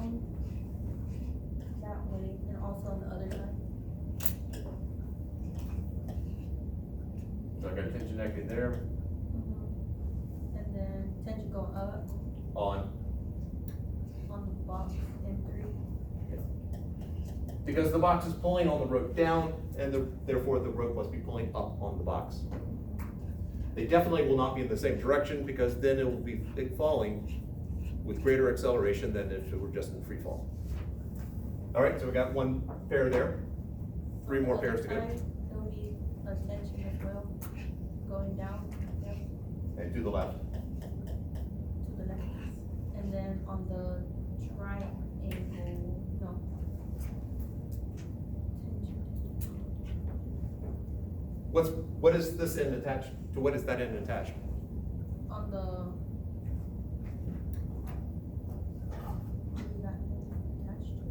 going that way and also on the other side. So I got tension acting there, And then tension going up on, on the box M3. because the box is pulling on the rope down, and therefore the rope must be pulling up on the box. They definitely will not be in the same direction, because then it will be falling with greater acceleration than if it were just in free fall. All right, so we got one pair there, 3 more pairs to go. There'll be a tension as well, going down, yep, And to the left. to the left. And then on the triangle, no. What is this end attached to? What is that end attached? On the. What is that attached to?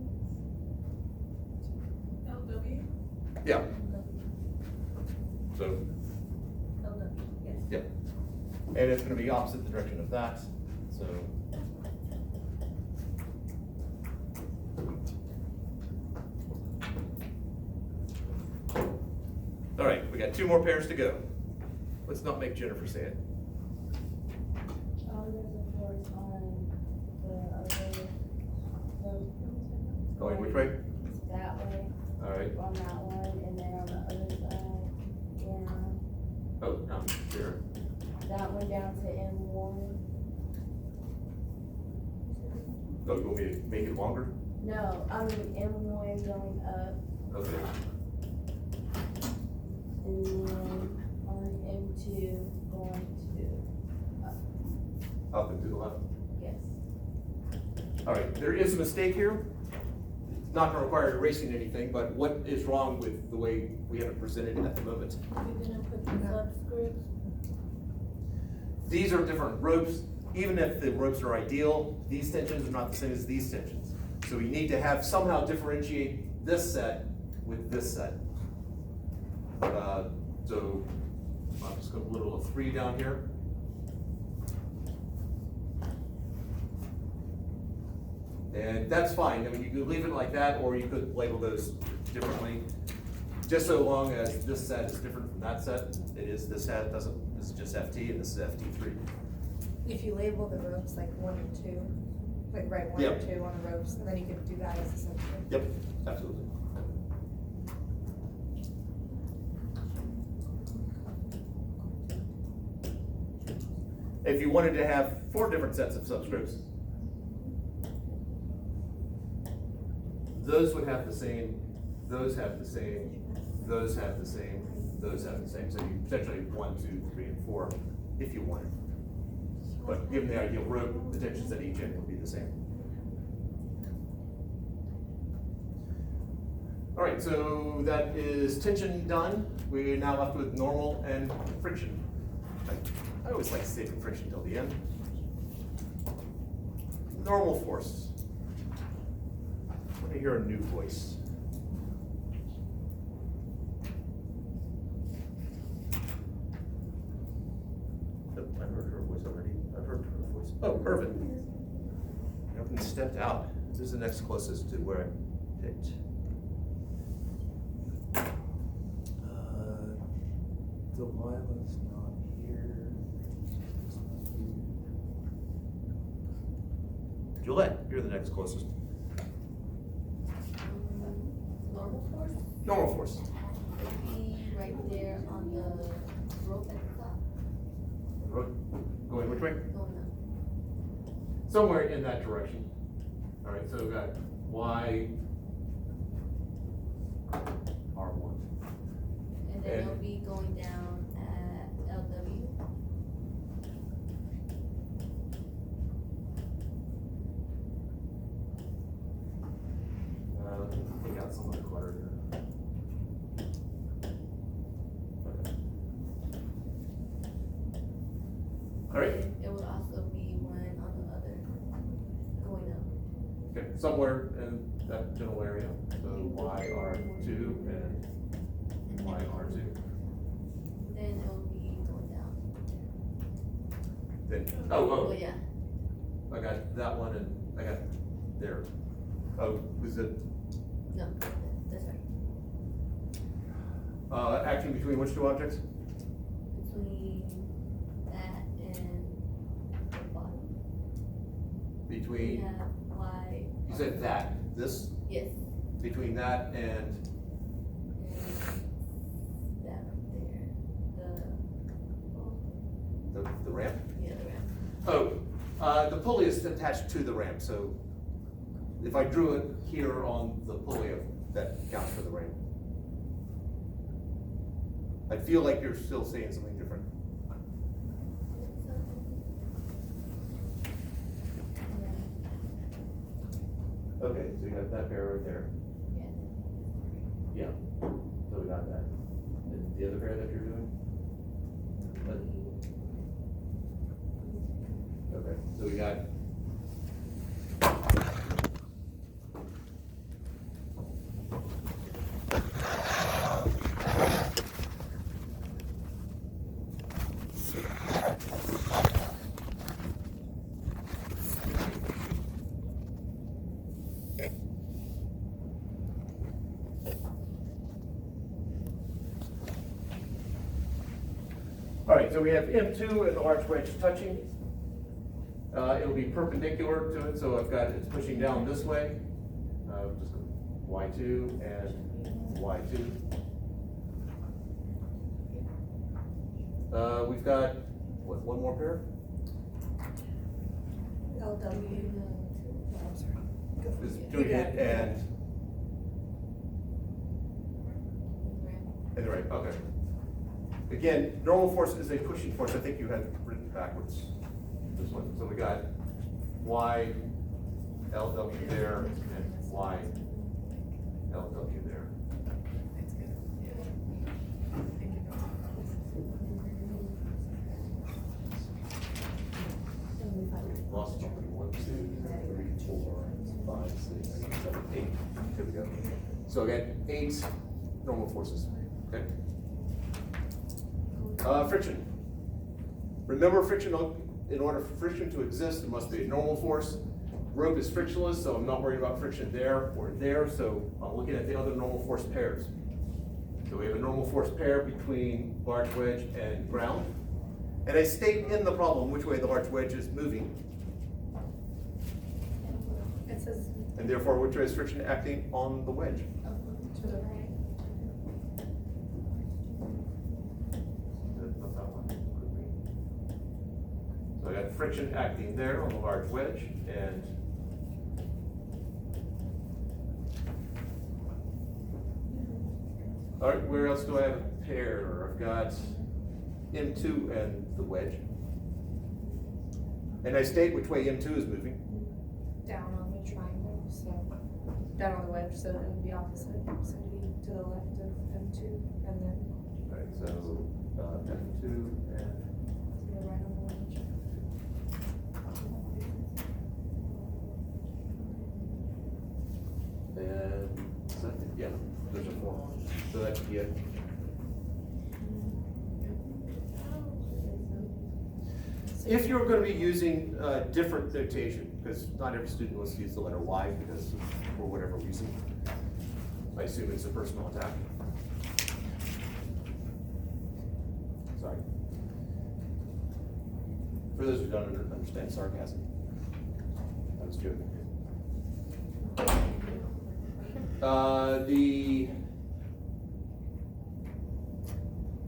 LW? Yeah, so, LW, yes. yep. And it's gonna be opposite the direction of that, so. All right, we got 2 more pairs to go. Let's not make Jennifer say it. There's a force on the other, Going which way? that way, All right. on that one, and then on the other side, down, Oh, down here. that one down to M1. Oh, you want me to make it longer? No, I mean M1 going up, Okay. and then on M2 going to up, Up and to the left. yes. All right, there is a mistake here. It's not gonna require erasing anything, but what is wrong with the way we have it presented at the moment? You're gonna put the subscripts. These are different ropes. Even if the ropes are ideal, these tensions are not the same as these tensions. So we need to have somehow differentiate this set with this set. So I'm just gonna little a 3 down here. And that's fine. I mean, you could leave it like that, or you could label those differently. Just so long as this set is different from that set. It is this set, doesn't, this is just FT and this is FT3. If you label the ropes like 1 and 2, like write 1 Yep. or 2 on the ropes, and then you could do that as a subscript. Yep, absolutely. If you wanted to have 4 different sets of subscripts, those would have the same, those have the same, those have the same, those have the same. So you potentially have 1, 2, 3, and 4 if you wanted. But given the ideal rope, the tensions at each end would be the same. All right, so that is tension done. We're now left with normal and friction. I always like saving friction till the end. Normal force. I want to hear a new voice. Nope, I heard her voice already. I've heard her voice. Oh, Irvin. Irvin stepped out. This is the next closest to where I picked. Delilah's not here. Gillette, you're the next closest. Normal force Normal force. would be right there on the rope at the top, Going which way? going up. Somewhere in that direction. All right, so we've got Y, R1. And then it'll be going down at LW. Take out some of the clutter here. Okay. All right, And it would also be one on the other, going up. okay, somewhere in that general area, so YR2 and YR2. Then it'll be going down. Then, oh, Well, yeah, I got that one and I got there. Oh, was it, No, that's right. acting between which two objects? Between that and the bottom. We Between, have Y. you said that, this, Yes. between that and, And that right there. the ramp? The ramp. Oh, the pulley is attached to the ramp, so if I drew it here on the pulley, that counts for the ramp. I feel like you're still saying something different. Okay, so you got that pair right there. Yeah, so we got that. And the other pair that you're doing? Okay, so we got. All right, so we have M2 and the arch wedge touching. It'll be perpendicular to it, so I've got it's pushing down this way. Just Y2 and Y2. We've got, what, one more pair? LW. Oh, I'm sorry. Go for Is it. doing Yeah. it and the right, okay. Again, normal force is a pushing force. I think you had written backwards. This one. So we got Y, LW there, and Y, LW there. Lost you. 1, 2, 3, 4, 5, 6, 7, 8. Here we go. So again, 8 normal forces. Okay. Friction. Remember, friction. In order for friction to exist, there must be a normal force. Rope is frictionless, so I'm not worried about friction there or there. So I'm looking at the other normal force pairs. So we have a normal force pair between large wedge and ground. And I state in the problem which way the large wedge is moving, It says and therefore which way is friction acting on the wedge. to the right. Not that one. Could be. So I got friction acting there on the large wedge, and all right, where else do I have a pair? I've got M2 and the wedge. And I state which way M2 is moving. Down on the triangle, so down on the wedge, so it would be opposite, so it'd be to the left of M2, and then All right, so M2 and to the right on the wedge. is that it? Yeah, there's a 4. So that should be it. If you're going to be using different notation, because not every student wants to use the letter Y because for whatever reason, I assume it's a personal attack. Sorry. For those who don't understand sarcasm, I was joking.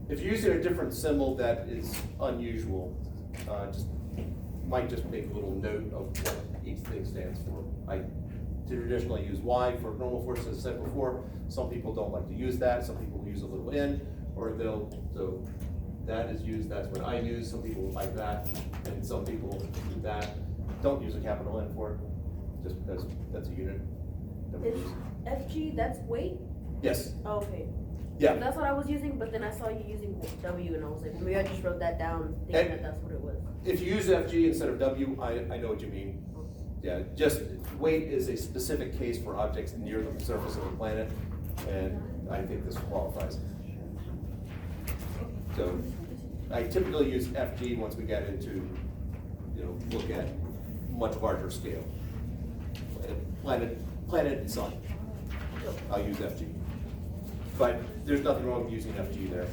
If you're using a different symbol that is unusual, might just make a little note of what each thing stands for. I traditionally use Y for normal force, as I said before. Some people don't like to use that. Some people use a little N, or so that is used, that's what I use. Some people like that, and some people do that. Don't use a capital N for it, just because that's a unit that we Is use. FG, that's weight? Yes, Oh, okay. yeah. That's what I was using, but then I saw you using W and I was like, maybe I just wrote that down thinking that that's what it was. If you use FG instead of W, I know what you mean. Yeah, just weight is a specific case for objects near the surface of the planet, and I think this qualifies. So I typically use FG once we get into, look at much larger scale. Planet and Sun. I'll use FG. But there's nothing wrong with using FG there.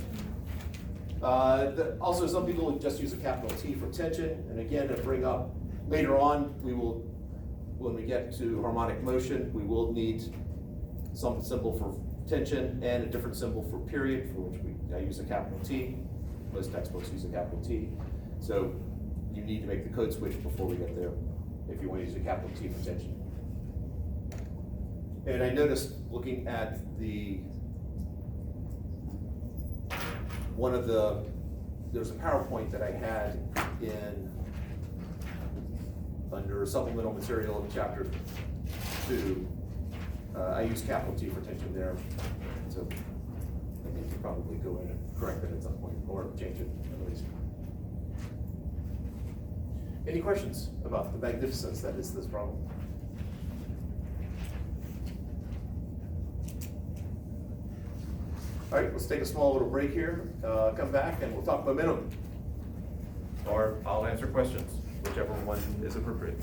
Also, some people just use a capital T for tension, and again, to bring up, later on, we will, when we get to harmonic motion, we will need some symbol for tension and a different symbol for period, for which I use a capital T. Most textbooks use a capital T. So you need to make the code switch before we get there, if you want to use a capital T for tension. And I noticed, looking at there's a PowerPoint that I had under supplemental material in chapter 2. I use capital T for tension there, so I need to probably go in and correct it at some point, or change it at least. Any questions about the magnificence that is this problem? All right, let's take a small little break here, come back, and we'll talk momentum. Or I'll answer questions, whichever one is appropriate.